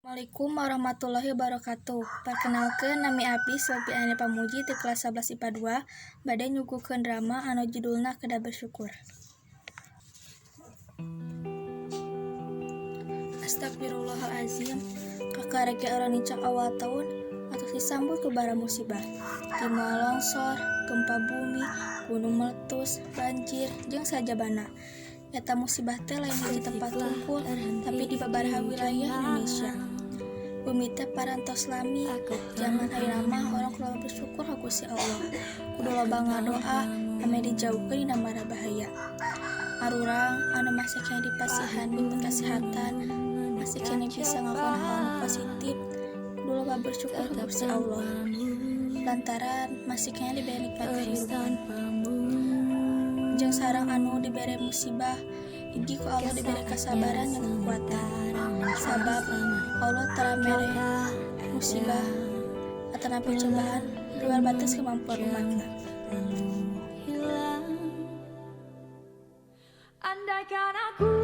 Assalamualaikum warahmatullahi wabarakatuh. Perkenalkeun nami abdi Selvi Ane Pamuji di kelas 11 IPA 2 bade nyuguhkeun drama anu judulna Kedah Bersyukur. Astagfirullahalazim. Kakarege oranicak awal tahun atau disambut ke bara musibah. Timah longsor, gempa bumi, gunung meletus, banjir, jeung sajabana. Eta musibah teh lain di tempat kumpul, tapi di babaraha wilayah Indonesia. Bumi teh parantos lami, zaman ayeuna mah orang kudu bersyukur ka Gusti Allah. Kudu loba ngadoa ame dijauhkeun dina mara bahaya. Arurang anu masih kena dipasihan diberi kesehatan, masih kena bisa ngelakuin hal positif, kudu loba bersyukur ka Gusti Allah. Lantaran masih kena diberi nikmat kehidupan. Jeung sareng anu diberi musibah, hiji ku Allah diberi kesabaran dan kekuatan. Sabab Allah telah mere musibah atau napi cobaan luar batas kemampuan umatnya. Andaikan aku